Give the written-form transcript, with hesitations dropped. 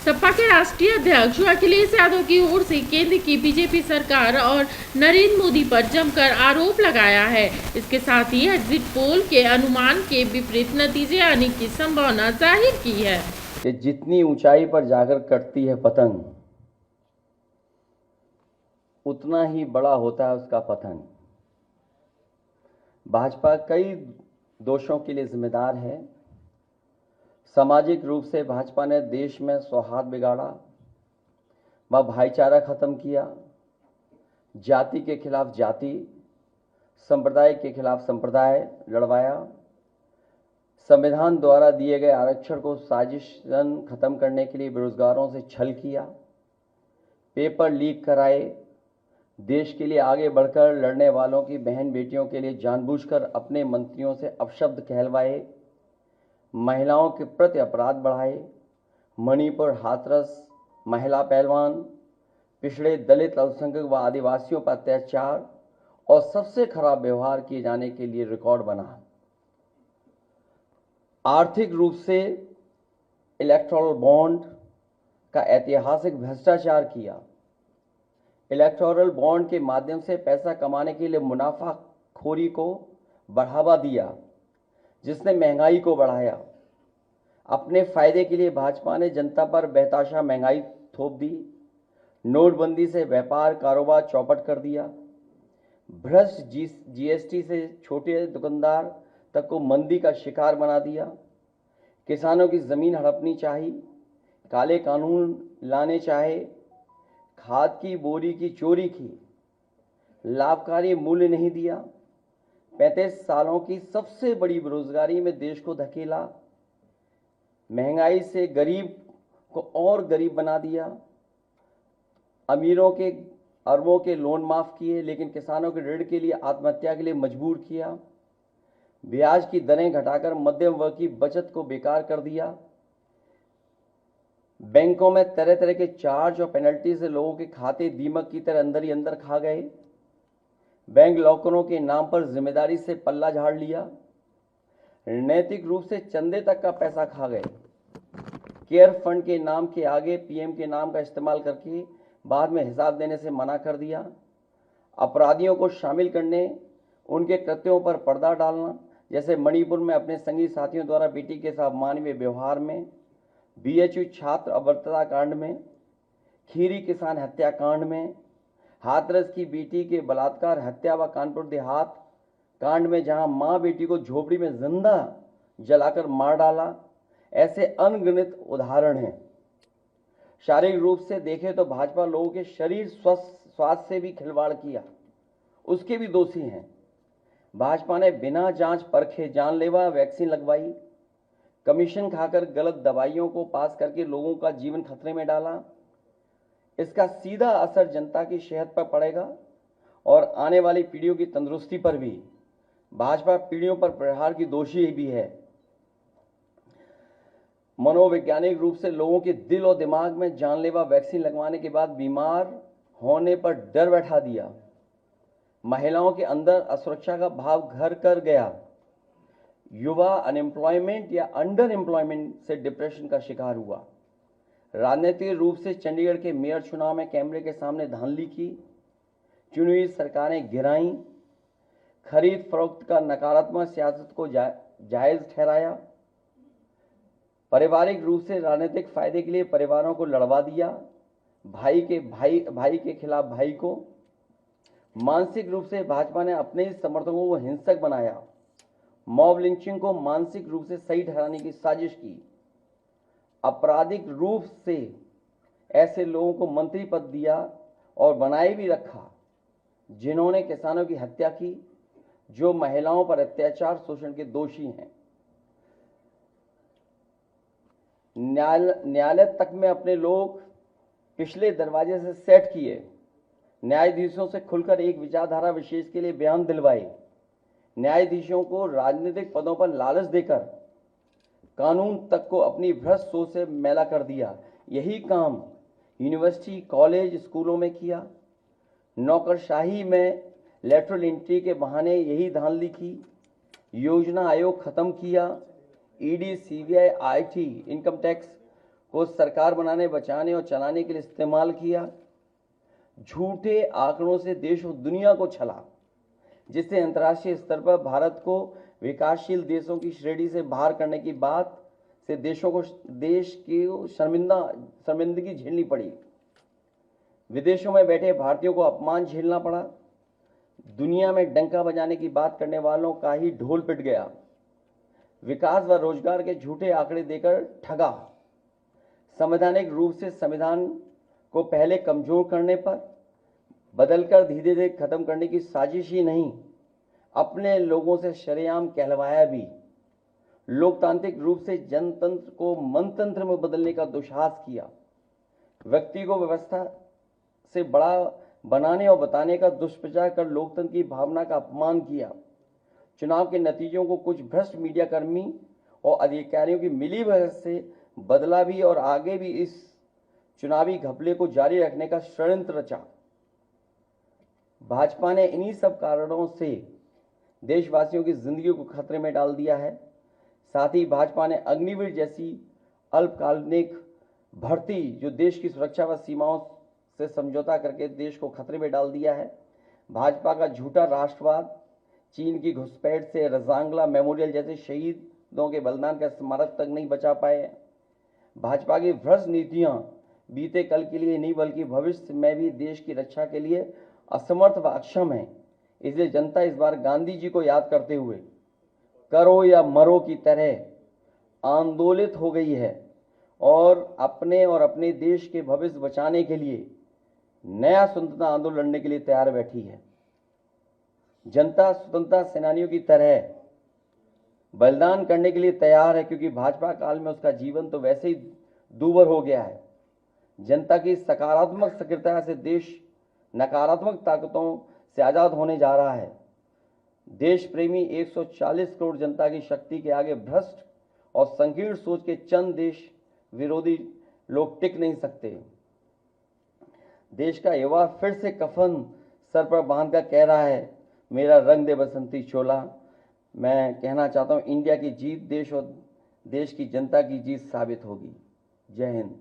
सपा के राष्ट्रीय अध्यक्ष अखिलेश यादव की ओर से केंद्र की बीजेपी सरकार और नरेंद्र मोदी पर जमकर आरोप लगाया है। इसके साथ ही एग्जिट पोल के अनुमान के विपरीत नतीजे आने की संभावना जाहिर की है कि जितनी ऊंचाई पर जाकर कटती है पतंग, उतना ही बड़ा होता है उसका पतन। भाजपा कई दोषों के लिए जिम्मेदार है। सामाजिक रूप से भाजपा ने देश में सौहार्द बिगाड़ा, व भाईचारा खत्म किया, जाति के खिलाफ जाति, संप्रदाय के खिलाफ संप्रदाय लड़वाया, संविधान द्वारा दिए गए आरक्षण को साजिशन खत्म करने के लिए बेरोजगारों से छल किया, पेपर लीक कराए, देश के लिए आगे बढ़कर लड़ने वालों की बहन बेटियों के लिए जानबूझकर अपने मंत्रियों से अपशब्द कहलवाए, महिलाओं के प्रति अपराध बढ़ाए, मणिपुर हाथरस महिला पहलवान, पिछड़े दलित अल्पसंख्यक व आदिवासियों पर अत्याचार और सबसे खराब व्यवहार किए जाने के लिए रिकॉर्ड बना। आर्थिक रूप से इलेक्टोरल बॉन्ड का ऐतिहासिक भ्रष्टाचार किया। इलेक्टोरल बॉन्ड के माध्यम से पैसा कमाने के लिए मुनाफाखोरी को बढ़ावा दिया, जिसने महंगाई को बढ़ाया। अपने फायदे के लिए भाजपा ने जनता पर बेतहाशा महंगाई थोप दी। नोटबंदी से व्यापार कारोबार चौपट कर दिया। भ्रष्ट जीएसटी से छोटे दुकानदार तक को मंदी का शिकार बना दिया। किसानों की जमीन हड़पनी चाहिए, काले कानून लाने चाहे, खाद की बोरी की चोरी की, लाभकारी मूल्य नहीं दिया, 35 सालों की सबसे बड़ी बेरोजगारी में देश को धकेला, महंगाई से गरीब को और गरीब बना दिया, अमीरों के अरबों के लोन माफ किए लेकिन किसानों के ऋण के लिए आत्महत्या के लिए मजबूर किया, ब्याज की दरें घटाकर मध्यम वर्ग की बचत को बेकार कर दिया, बैंकों में तरह तरह के चार्ज और पेनल्टी से लोगों के खाते दीमक की तरह अंदर ही अंदर खा गए, बैंक लॉकरों के नाम पर जिम्मेदारी से पल्ला झाड़ लिया, नैतिक रूप से चंदे तक का पैसा खा गए, केयर फंड के नाम के आगे पीएम के नाम का इस्तेमाल करके बाद में हिसाब देने से मना कर दिया, अपराधियों को शामिल करने, उनके कृत्यों पर पर्दा डालना, जैसे मणिपुर में अपने संगी साथियों द्वारा बेटी के साथ मानवीय व्यवहार में, बीएचयू छात्र अभद्रता कांड में, खीरी किसान हत्याकांड में, हाथरस की बेटी के बलात्कार हत्या व कानपुर देहात कांड में जहां मां बेटी को झोपड़ी में जिंदा जलाकर मार डाला, ऐसे अनगिनत उदाहरण हैं। शारीरिक रूप से देखें तो भाजपा लोगों के शरीर स्वास्थ्य से भी खिलवाड़ किया, उसके भी दोषी हैं। भाजपा ने बिना जांच परखे जानलेवा वैक्सीन लगवाई, कमीशन खाकर गलत दवाइयों को पास करके लोगों का जीवन खतरे में डाला। इसका सीधा असर जनता की सेहत पर पड़ेगा और आने वाली पीढ़ियों की तंदुरुस्ती पर भी। भाजपा पीढ़ियों पर प्रहार की दोषी भी है। मनोवैज्ञानिक रूप से लोगों के दिल और दिमाग में जानलेवा वैक्सीन लगवाने के बाद बीमार होने पर डर बैठा दिया। महिलाओं के अंदर असुरक्षा का भाव घर कर गया। युवा अनएम्प्लॉयमेंट या अंडर एम्प्लॉयमेंट से डिप्रेशन का शिकार हुआ। राजनीतिक रूप से चंडीगढ़ के मेयर चुनाव में कैमरे के सामने धांधली की, चुनी हुई सरकारें गिराई, खरीद फरोख्त का नकारात्मक सियासत को जायज ठहराया, पारिवारिक रूप से राजनीतिक फायदे के लिए परिवारों को लड़वा दिया, भाई के खिलाफ भाई को। मानसिक रूप से भाजपा ने अपने ही समर्थकों को हिंसक बनाया, मॉब लिंचिंग को मानसिक रूप से सही ठहराने की साजिश की, आपराधिक रूप से ऐसे लोगों को मंत्री पद दिया और बनाए भी रखा जिन्होंने किसानों की हत्या की, जो महिलाओं पर अत्याचार शोषण के दोषी हैं। न्यायालय तक में अपने लोग पिछले दरवाजे से सेट किए, न्यायाधीशों से खुलकर एक विचारधारा विशेष के लिए बयान दिलवाए, न्यायाधीशों को राजनीतिक पदों पर लालच देकर कानून तक को अपनी भ्रष्ट सोच से मैला कर दिया। यही काम यूनिवर्सिटी, कॉलेज, स्कूलों में किया। नौकरशाही में लेटरल एंट्री के बहाने यही धांधली की। योजना आयोग खत्म किया। ED, CBI, IT, income tax को सरकार बनाने, बचाने और चलाने के लिए इस्तेमाल किया। झूठे आंकड़ों से देश और दुनिया को छला, जिससे अंतर्राष्ट्रीय स्तर पर भारत को विकासशील देशों की श्रेणी से बाहर करने की बात से देश की शर्मिंदगी झेलनी पड़ी। विदेशों में बैठे भारतीयों को अपमान झेलना पड़ा। दुनिया में डंका बजाने की बात करने वालों का ही ढोल पिट गया। विकास व रोजगार के झूठे आंकड़े देकर ठगा। संवैधानिक रूप से संविधान को पहले कमजोर करने पर बदलकर धीरे धीरे खत्म करने की साजिश ही नहीं, अपने लोगों से शरेआम कहलवाया भी। लोकतांत्रिक रूप से जनतंत्र को मनतंत्र में बदलने का दुस्साहस किया। व्यक्ति को व्यवस्था से बड़ा बनाने और बताने का दुष्प्रचार कर लोकतंत्र की भावना का अपमान किया। चुनाव के नतीजों को कुछ भ्रष्ट मीडिया कर्मी और अधिकारियों की मिलीभगत से बदला भी और आगे भी इस चुनावी घपले को जारी रखने का षड्यंत्र रचा। भाजपा ने इन्हीं सब कारणों से देशवासियों की जिंदगी को खतरे में डाल दिया है। साथ ही भाजपा ने अग्निवीर जैसी अल्पकालिक भर्ती, जो देश की सुरक्षा व सीमाओं से समझौता करके देश को खतरे में डाल दिया है। भाजपा का झूठा राष्ट्रवाद, चीन की घुसपैठ से रजांगला मेमोरियल जैसे शहीदों के बलिदान का स्मारक तक नहीं बचा पाए। भाजपा की भ्रष्ट नीतियां बीते कल के लिए नहीं बल्कि भविष्य में भी देश की रक्षा के लिए असमर्थ व अक्षम है। इसलिए जनता इस बार गांधी जी को याद करते हुए करो या मरो की तरह आंदोलित हो गई है और अपने देश के भविष्य बचाने के लिए नया स्वतंत्रता आंदोलन लड़ने के लिए तैयार बैठी है। जनता स्वतंत्रता सेनानियों की तरह बलिदान करने के लिए तैयार है, क्योंकि भाजपा काल में उसका जीवन तो वैसे ही दूभर हो गया है। जनता की सकारात्मक सक्रियता से देश नकारात्मक ताकतों से आजाद होने जा रहा है। देश प्रेमी 140 करोड़ जनता की शक्ति के आगे भ्रष्ट और संकीर्ण सोच के चंद देश विरोधी लोग टिक नहीं सकते। देश का युवा फिर से कफन सर पर बांधकर कह रहा है, मेरा रंग दे बसंती चोला। मैं कहना चाहता हूं, इंडिया की जीत देश और देश की जनता की जीत साबित होगी। जय हिंद।